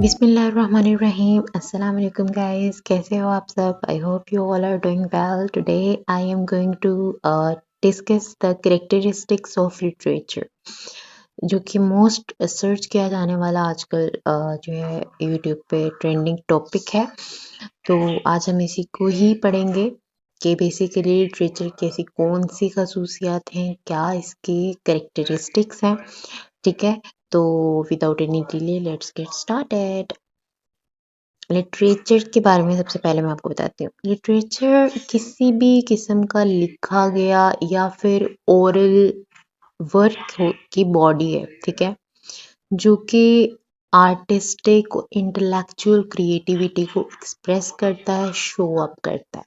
बिस्मिल्लाहिर्रहमानिर्रहीम अस्सलाम वालेकुम गाइस, कैसे हो आप सब? I hope you all are doing well. Today I am going to discuss the characteristics of literature, जो कि मोस्ट सर्च किया जाने वाला आजकल जो है यूट्यूब पे ट्रेंडिंग टॉपिक है. तो आज हम इसी को ही पढ़ेंगे कि बेसिकली लिटरेचर की ऐसी कौन सी खसूसियात हैं, क्या इसकी कैरेक्टरिस्टिक्स हैं. ठीक है, तो without any delay let's get started. Literature के बारे में सबसे पहले मैं आपको बताती हूँ. लिटरेचर किसी भी किस्म का लिखा गया या फिर ओरल वर्क की बॉडी है, ठीक है, जो कि आर्टिस्टिक इंटेलेक्चुअल क्रिएटिविटी को एक्सप्रेस करता है, शो अप करता है.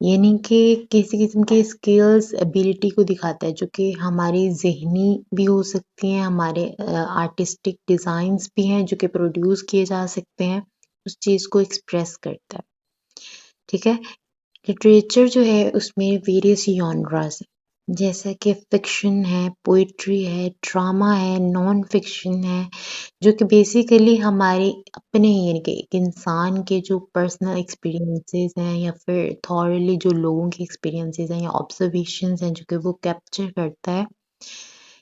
यानी कि किसी किस्म के स्किल्स एबिलिटी को दिखाता है, जो कि हमारी ज़हनी भी हो सकती हैं, हमारे आर्टिस्टिक डिज़ाइंस भी हैं जो कि प्रोड्यूस किए जा सकते हैं, उस चीज़ को एक्सप्रेस करता है. ठीक है, लिटरेचर जो है उसमें वेरियस जॉनरास हैं, जैसा कि फिक्शन है, पोइट्री है, ड्रामा है, नॉन फिक्शन है, जो कि बेसिकली हमारे अपने यानी कि एक इंसान के जो पर्सनल एक्सपीरियंसेस हैं या फिर थॉरली जो लोगों के एक्सपीरियंसेस हैं या ऑब्जर्वेशंस हैं जो कि वो कैप्चर करता है,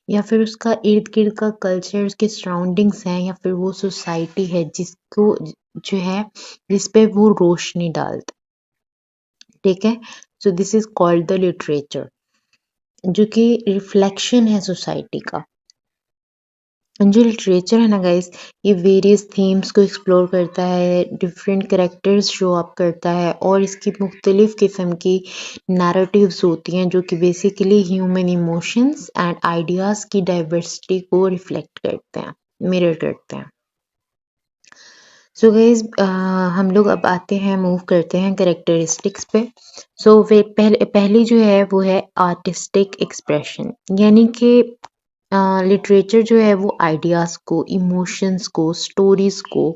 या फिर उसका इर्द गिर्द का कल्चर, उसके सराउंडिंग्स हैं, या फिर वो सोसाइटी है जिसको जो है जिस पे वो रोशनी डालता है. ठीक है, so this is called the literature, जो कि रिफ्लेक्शन है सोसाइटी का. जो लिटरेचर है ना गाइस, ये वेरियस थीम्स को एक्सप्लोर करता है, डिफरेंट करेक्टर्स शो अप करता है, और इसकी मुख्तलिफ किस्म की नैरेटिव्स होती हैं जो कि basically human emotions and ideas की डाइवर्सिटी को रिफ्लेक्ट करते हैं, मिरर करते हैं. सो गाइज हम लोग अब आते हैं, मूव करते हैं करेक्टरिस्टिक्स पे. सो वे पहली जो है वो है आर्टिस्टिक एक्सप्रेशन, यानी कि लिटरेचर जो है वो आइडियाज़ को, इमोशंस को, स्टोरीज को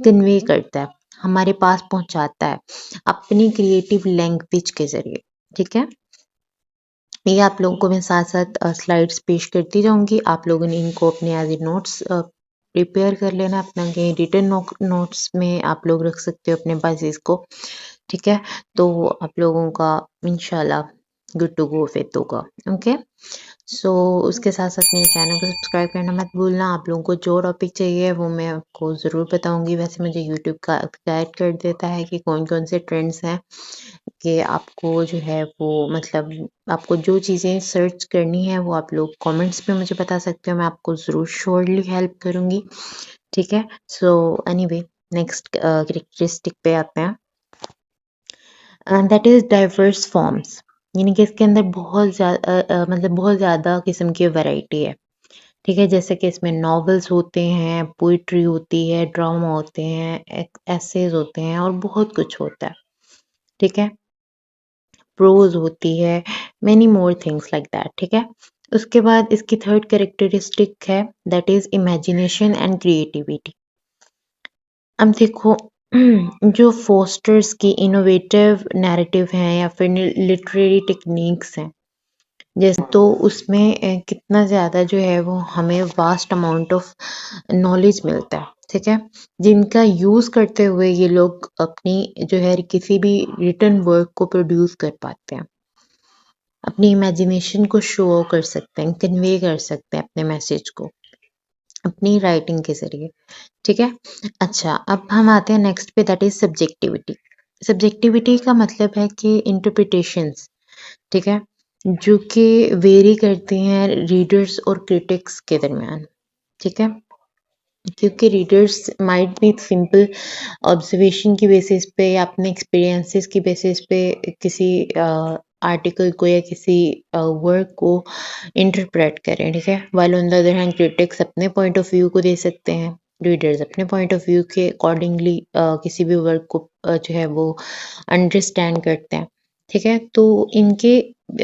कन्वे करता है, हमारे पास पहुंचाता है अपनी क्रिएटिव लैंग्वेज के जरिए. ठीक है, ये आप लोगों को मैं साथ साथ स्लाइड्स पेश करती जाऊंगी, आप लोगों ने इनको अपने एज ए नोट्स प्रिपेयर कर लेना, अपना कहीं रिटर्न नोट्स में आप लोग रख सकते हो अपने पास इसको. ठीक है, तो आप लोगों का इंशाल्लाह गुड टू गो फिर होगा. ओके, सो उसके साथ साथ मेरे चैनल को सब्सक्राइब करना मत भूलना. आप लोगों को जो टॉपिक चाहिए वो मैं आपको ज़रूर बताऊंगी. वैसे मुझे यूट्यूब का गाइड कर देता है कि कौन कौन से ट्रेंड्स हैं, कि आपको जो है वो मतलब आपको जो चीज़ें सर्च करनी है वो आप लोग कमेंट्स में मुझे बता सकते हो, मैं आपको ज़रूर श्योरली हेल्प करूँगी. ठीक है, सो एनीवे नेक्स्ट कैरेक्टरिस्टिक पे आते हैं, and that is diverse forms. यानी कि इसके अंदर बहुत ज़्यादा मतलब बहुत ज़्यादा किस्म की वैरायटी है. ठीक है, जैसे कि इसमें नॉवेल्स होते हैं, पोइट्री होती है, ड्रामा होते हैं, एसेज होते हैं, और बहुत कुछ होता है. ठीक है, प्रोज होती है, many more things like that. ठीक है, उसके बाद इसकी थर्ड कैरेक्टरिस्टिक है, that is imagination and creativity. अब देखो, जो फोस्टर्स की इनोवेटिव नैरेटिव हैं या फिर लिटरेरी टेक्निक्स हैं, जैसे तो उसमें कितना ज़्यादा जो है वो हमें वास्ट अमाउंट ऑफ नॉलेज मिलता है. ठीक है, जिनका यूज़ करते हुए ये लोग अपनी जो है किसी भी रिटर्न वर्क को प्रोड्यूस कर पाते हैं, अपनी इमेजिनेशन को शो कर सकते हैं, कन्वे कर सकते हैं अपने मैसेज को अपनी राइटिंग के ज़रिए. ठीक है, अच्छा अब हम आते हैं नेक्स्ट पे, दैट इज़ सब्जेक्टिविटी. सब्जेक्टिविटी का मतलब है कि इंटरप्रिटेशंस, ठीक है, जो कि वेरी करती हैं रीडर्स और क्रिटिक्स के दरमियान. ठीक है, क्योंकि readers might be simple observation की बेसिस पे या अपने एक्सपीरियंसेस की बेसिस पे किसी आर्टिकल को या किसी वर्क को इंटरप्रेट करें. ठीक है, while on the other hand critics अपने पॉइंट ऑफ व्यू को दे सकते हैं, रीडर्स अपने पॉइंट ऑफ व्यू के अकॉर्डिंगली किसी भी वर्क को जो है वो अंडरस्टैंड करते हैं. ठीक है, तो इनके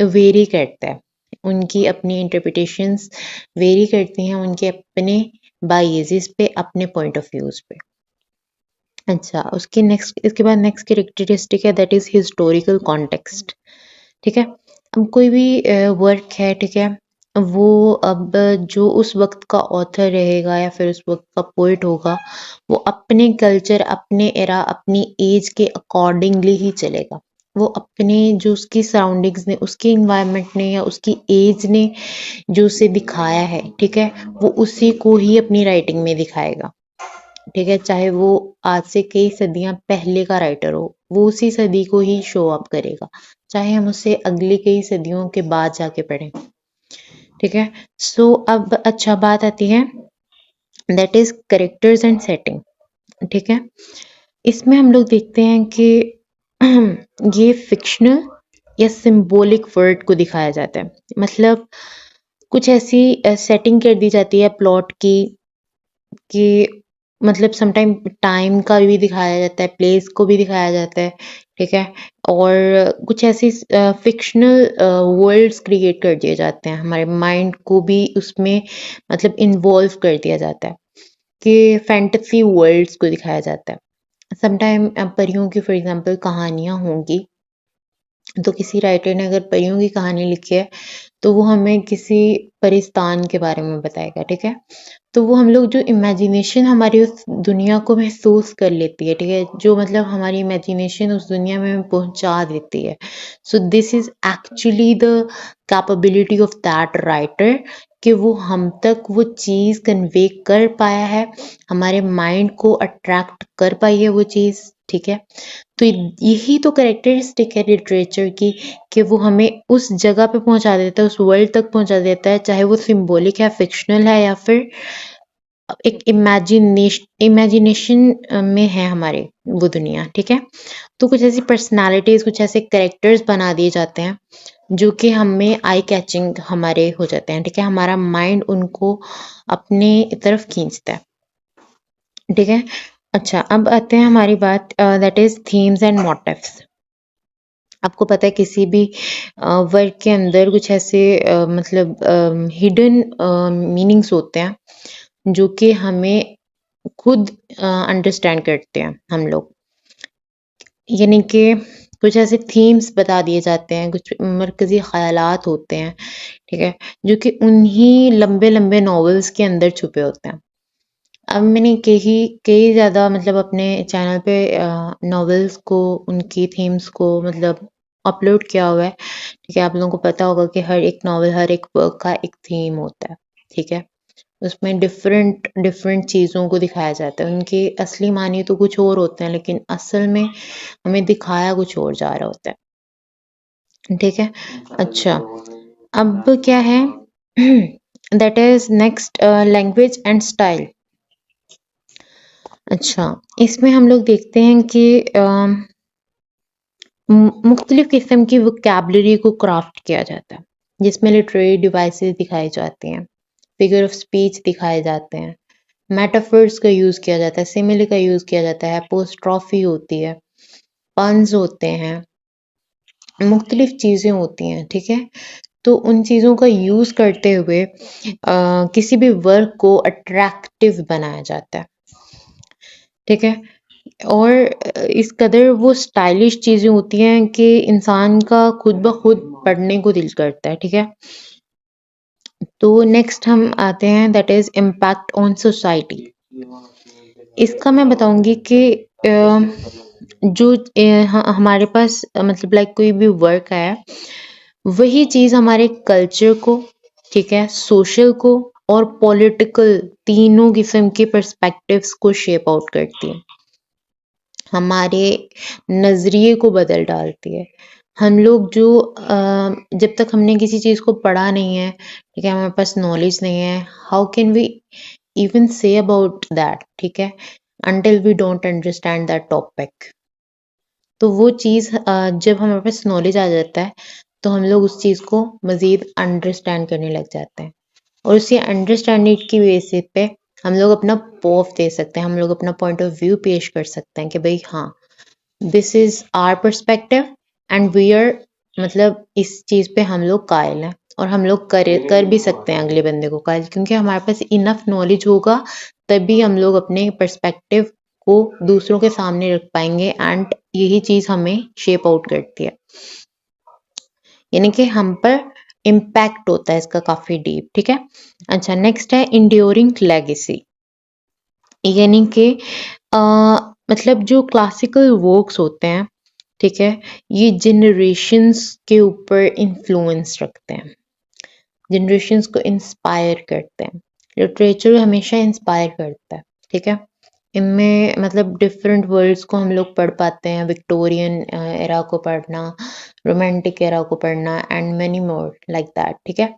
वेरी करता है, उनकी अपनी इंटरप्रिटेशंस वेरी करती हैं उनके अपने बाइजेस पे, अपने पॉइंट ऑफ व्यूज पे. अच्छा, उसके नेक्स्ट इसके बाद नेक्स्ट कैरेक्टरिस्टिक है, दैट इज हिस्टोरिकल कॉन्टेक्स्ट. ठीक है, अब कोई भी वर्क है, ठीक है, वो अब जो उस वक्त का ऑथर रहेगा या फिर उस वक्त का पोइट होगा, वो अपने कल्चर, अपने एरा, अपनी एज के अकॉर्डिंगली ही चलेगा। वो अपने जो उसकी सराउंडिंग्स ने, उसकी इन्वायरमेंट ने या उसकी एज ने जो उसे दिखाया है, ठीक है, वो उसी को ही अपनी राइटिंग में दिखाएगा। ठीक है, चाहे वो आज से कई सदियां पहले का राइटर हो, वो उसी सदी को ही शो अप करेगा, चाहे हम उसे अगली कई सदियों के बाद जाके पढ़ें। ठीक है। सो अब अच्छा बात आती है, that is characters and setting. ठीक है, इसमें हम लोग देखते हैं कि ये फिक्शनल या सिंबॉलिक वर्ड को दिखाया जाता है। मतलब कुछ ऐसी सेटिंग कर दी जाती है प्लॉट की कि मतलब समटाइम टाइम का भी दिखाया जाता है, प्लेस को भी दिखाया जाता है। ठीक है, और कुछ ऐसी फिक्शनल वर्ल्ड्स क्रिएट कर दिए जाते हैं, हमारे माइंड को भी उसमें मतलब इन्वॉल्व कर दिया जाता है कि फैंटेसी वर्ल्ड्स को दिखाया जाता है। समटाइम परियों की फॉर एग्जांपल कहानियां होंगी, तो किसी राइटर ने अगर परियों की कहानी लिखी है तो वो हमें किसी परिस्तान के बारे में बताएगा। ठीक है, तो वो हम लोग जो इमेजिनेशन हमारी उस दुनिया को महसूस कर लेती है, ठीक है, जो मतलब हमारी इमेजिनेशन उस दुनिया में पहुंचा देती है। So this is actually the capability of that writer कि वो हम तक वो चीज़ कन्वे कर पाया है, हमारे माइंड को अट्रैक्ट कर पाई है वो चीज़। ठीक है, तो यही तो कैरेक्टरिस्टिक है लिटरेचर की कि वो हमें उस जगह पे पहुंचा देता है, उस वर्ल्ड तक पहुंचा देता है, चाहे वो सिंबॉलिक है, फिक्शनल है, या फिर एक इमेजिनेशन में है हमारे वो दुनिया। ठीक है, तो कुछ ऐसी पर्सनालिटीज, कुछ ऐसे कैरेक्टर्स बना दिए जाते हैं जो कि हमें आई कैचिंग हमारे हो जाते हैं। ठीक है, हमारा माइंड उनको अपने तरफ खींचता है। ठीक है, अच्छा अब आते हैं हमारी बात, that is themes and motives. आपको पता है किसी भी वर्क के अंदर कुछ ऐसे मतलब हिडन मीनिंग्स होते हैं जो कि हमें खुद अंडरस्टैंड करते हैं हम लोग। यानी कि कुछ ऐसे थीम्स बता दिए जाते हैं, कुछ मरकजी ख्यालात होते हैं, ठीक है, जो कि उन्हीं लंबे लंबे नॉवेल्स के अंदर छुपे होते हैं। अब मैंने कई कई ज़्यादा मतलब अपने चैनल पे नॉवेल्स को, उनकी थीम्स को मतलब अपलोड किया हुआ है। ठीक है, आप लोगों को पता होगा कि हर एक नॉवेल, हर एक वर्क का एक थीम होता है। ठीक है, उसमें डिफरेंट डिफरेंट चीज़ों को दिखाया जाता है, उनके असली मानी तो कुछ और होते हैं, लेकिन असल में हमें दिखाया कुछ और जा रहा होता है। ठीक है, अच्छा अब क्या है, that is next language and style. अच्छा, इसमें हम लोग देखते हैं कि मुख्तलिफ किस्म की वोकैबलरी को क्राफ्ट किया जाता है, जिसमें लिटरेरी डिवाइसेस दिखाई जाती हैं, फिगर ऑफ स्पीच दिखाए जाते हैं, मेटाफर्स का यूज़ किया जाता है, सिमिली का यूज़ किया जाता है, अपोस्ट्रॉफी होती है, पन्स होते हैं, मुख्तलिफ चीज़ें होती हैं। ठीक है, तो उन चीज़ों का यूज़ करते हुए किसी भी वर्क को अट्रैक्टिव बनाया जाता है। ठीक है, और इस कदर वो स्टाइलिश चीज़ें होती हैं कि इंसान का खुद ब खुद पढ़ने को दिल करता है। ठीक है, तो नेक्स्ट हम आते हैं, that is impact on society. इसका मैं बताऊंगी कि जो हमारे पास मतलब लाइक कोई भी वर्क है, वही चीज़ हमारे कल्चर को, ठीक है, सोशल को और पॉलिटिकल, तीनों किस्म के पर्सपेक्टिव्स को शेप आउट करती है, हमारे नज़रिए को बदल डालती है। हम लोग जो जब तक हमने किसी चीज़ को पढ़ा नहीं है, ठीक है, हमारे पास नॉलेज नहीं है, how can we even say about that, ठीक है, until we don't understand that topic. तो वो चीज़ जब हमारे पास नॉलेज आ जाता है, तो हम लोग उस चीज़ को मज़ीद अंडरस्टैंड करने लग जाते हैं, और उसी अंडरस्टैंडिंग की बेसिस पे हम लोग अपना पॉफ दे सकते हैं, हम लोग अपना पॉइंट ऑफ व्यू पेश कर सकते हैं कि भाई हाँ, this is our perspective and we are, मतलब इस चीज़ पे हम लोग कायल हैं, और हम लोग कर भी सकते हैं अगले बंदे को कायल, क्योंकि हमारे पास इनफ नॉलेज होगा, तभी हम लोग अपने पर्सपेक्टिव को दूसरों के सामने रख पाएंगे, एंड यही चीज़ हमें शेप आउट करती है। यानी कि हम पर इम्पैक्ट होता है इसका काफी डीप, ठीक है। अच्छा, नेक्स्ट है इंड्योरिंग लेगेसी, यानी कि अ, मतलब जो क्लासिकल वर्क्स होते हैं, ठीक है, ये जनरेशन्स के ऊपर इन्फ्लुएंस रखते हैं, जनरेशन्स को इंस्पायर करते हैं। लिटरेचर हमेशा इंस्पायर करता है, ठीक है। इनमें मतलब डिफरेंट वर्ड्स को हम लोग पढ़ पाते हैं, विक्टोरियन एरा को पढ़ना, रोमांटिक एरा को पढ़ना and many more like that, ठीक है।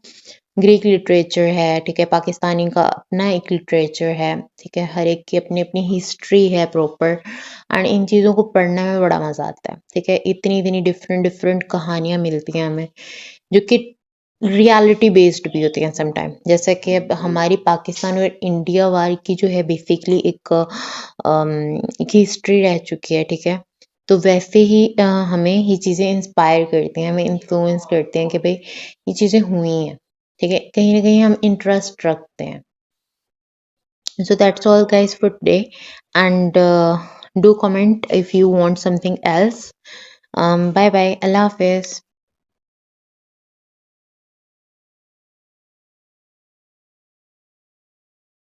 ग्रीक लिटरेचर है, ठीक है, पाकिस्तानी का अपना एक लिटरेचर है, ठीक है, हर एक की अपनी अपनी हिस्ट्री है प्रॉपर, एंड इन चीज़ों को पढ़ने में बड़ा मज़ा आता है, ठीक है। इतनी इतनी डिफरेंट डिफरेंट कहानियाँ मिलती हैं हमें, जो कि रियलिटी बेस्ड भी होती हैं समटाइम, जैसे कि अब हमारी पाकिस्तान और इंडिया वार की जो है बेसिकली एक हिस्ट्री रह चुकी है, ठीक है। तो वैसे ही हमें ये चीज़ें इंस्पायर करती हैं, हमें इन्फ्लुएंस करते हैं कि भाई ये चीज़ें हुई हैं, ठीक है, कहीं ना कहीं हम इंटरेस्ट रखते हैं। So that's all guys for today, and do comment if you want something else. Bye bye, Allah Hafiz.